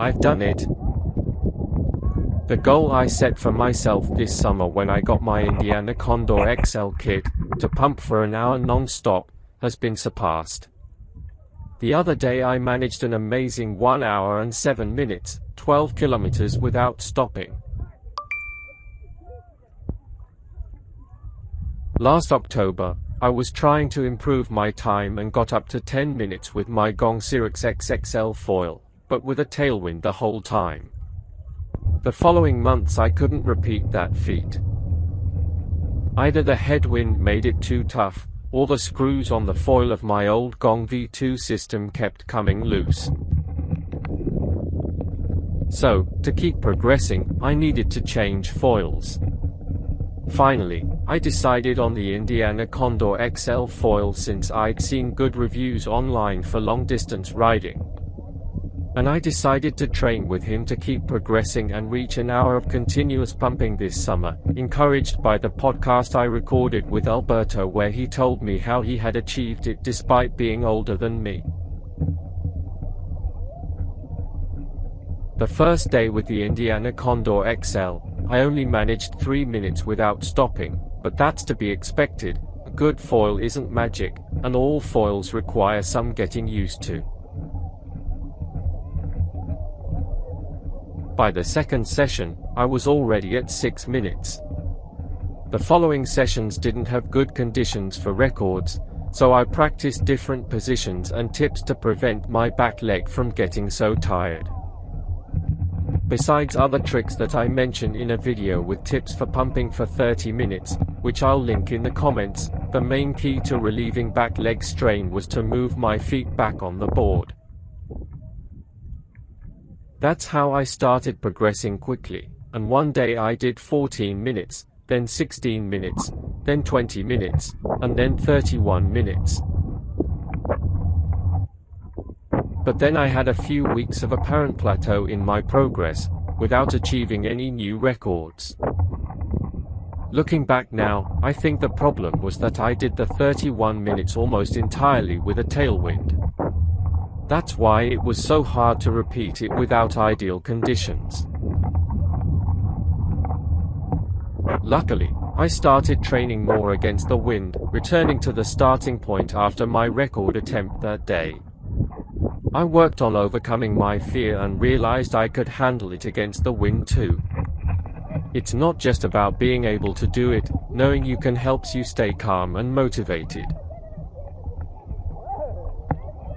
I've done it. The goal I set for myself this summer when I got my Indiana Condor XL kit, to pump for an hour non-stop, has been surpassed. The other day I managed an amazing 1 hour and 7 minutes, 12 kilometers without stopping. Last October, I was trying to improve my time and got up to 10 minutes with my Gong Sirux XXL foil, but with a tailwind the whole time. The following months I couldn't repeat that feat. Either the headwind made it too tough, or the screws on the foil of my old Gong V2 system kept coming loose. So, to keep progressing, I needed to change foils. Finally, I decided on the Indiana Condor XL foil since I'd seen good reviews online for long-distance riding. And I decided to train with him to keep progressing and reach an hour of continuous pumping this summer, encouraged by the podcast I recorded with Alberto where he told me how he had achieved it despite being older than me. The first day with the Indiana Condor XL, I only managed 3 minutes without stopping, but that's to be expected. A good foil isn't magic, and all foils require some getting used to. By the second session, I was already at 6 minutes. The following sessions didn't have good conditions for records, so I practiced different positions and tips to prevent my back leg from getting so tired. Besides other tricks that I mention in a video with tips for pumping for 30 minutes, which I'll link in the comments, the main key to relieving back leg strain was to move my feet back on the board. That's how I started progressing quickly, and one day I did 14 minutes, then 16 minutes, then 20 minutes, and then 31 minutes. But then I had a few weeks of apparent plateau in my progress, without achieving any new records. Looking back now, I think the problem was that I did the 31 minutes almost entirely with a tailwind. That's why it was so hard to repeat it without ideal conditions. Luckily, I started training more against the wind, returning to the starting point after my record attempt that day. I worked on overcoming my fear and realized I could handle it against the wind too. It's not just about being able to do it, knowing you can helps you stay calm and motivated.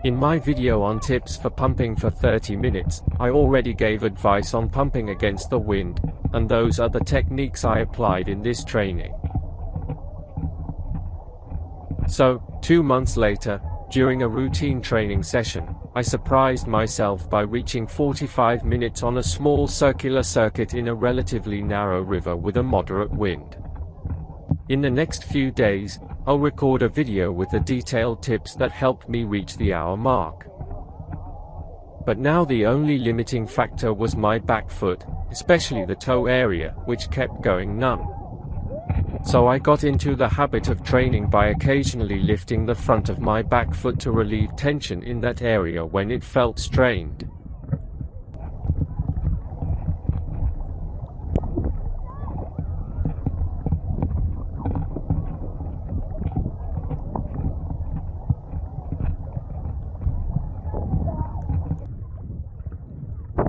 In my video on tips for pumping for 30 minutes, I already gave advice on pumping against the wind, and those are the techniques I applied in this training. So, 2 months later, during a routine training session, I surprised myself by reaching 45 minutes on a small circular circuit in a relatively narrow river with a moderate wind. In the next few days, I'll record a video with the detailed tips that helped me reach the hour mark. But now the only limiting factor was my back foot, especially the toe area, which kept going numb. So I got into the habit of training by occasionally lifting the front of my back foot to relieve tension in that area when it felt strained.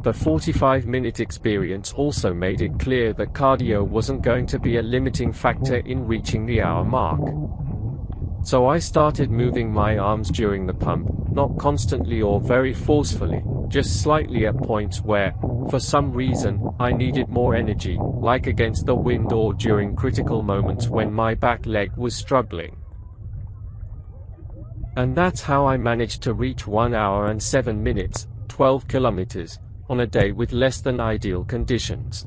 The 45-minute experience also made it clear that cardio wasn't going to be a limiting factor in reaching the hour mark. So I started moving my arms during the pump, not constantly or very forcefully, just slightly at points where, for some reason, I needed more energy, like against the wind or during critical moments when my back leg was struggling. And that's how I managed to reach 1 hour and 7 minutes, 12 kilometers, on a day with less than ideal conditions.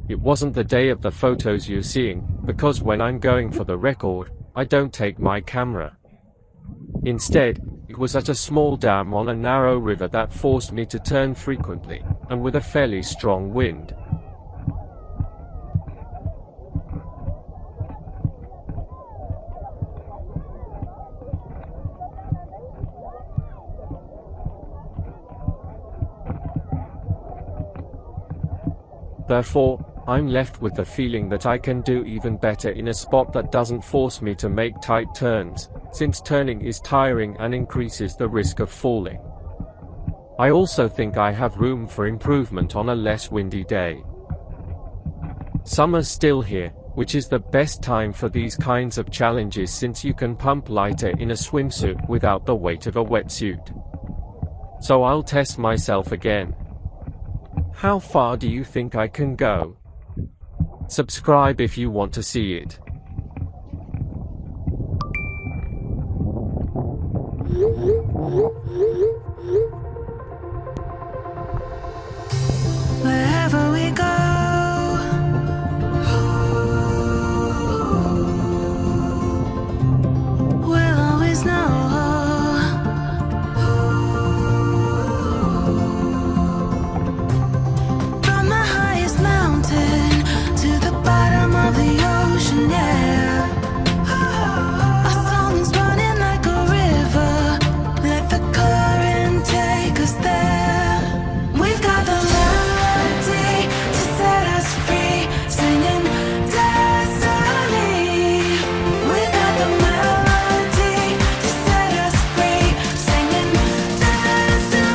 It wasn't the day of the photos you're seeing, because when I'm going for the record, I don't take my camera. Instead, it was at a small dam on a narrow river that forced me to turn frequently, and with a fairly strong wind. Therefore, I'm left with the feeling that I can do even better in a spot that doesn't force me to make tight turns, since turning is tiring and increases the risk of falling. I also think I have room for improvement on a less windy day. Summer's still here, which is the best time for these kinds of challenges since you can pump lighter in a swimsuit without the weight of a wetsuit. So I'll test myself again. How far do you think I can go? Subscribe if you want to see it. Wherever we go, we'll always know. From the highest mountain to the bottom of the ocean, yeah. Our song is running like a river. Let the current take us there. We've got the melody to set us free, singing destiny. We've got the melody to set us free, singing destiny.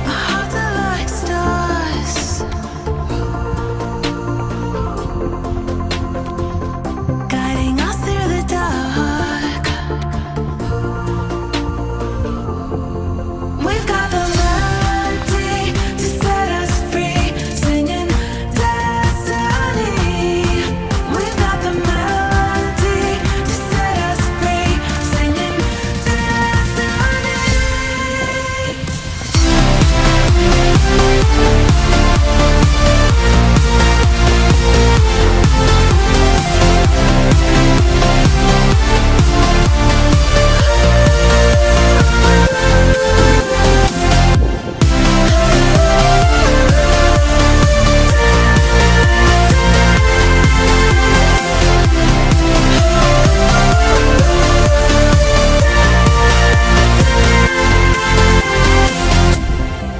Our hearts are like stars, guiding us through the dark. We've got the melody to set us free, singing destiny. We've got the melody to set us free, singing destiny.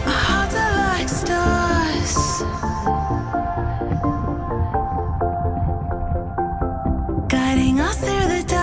Our hearts are like stars, guiding us through the dark.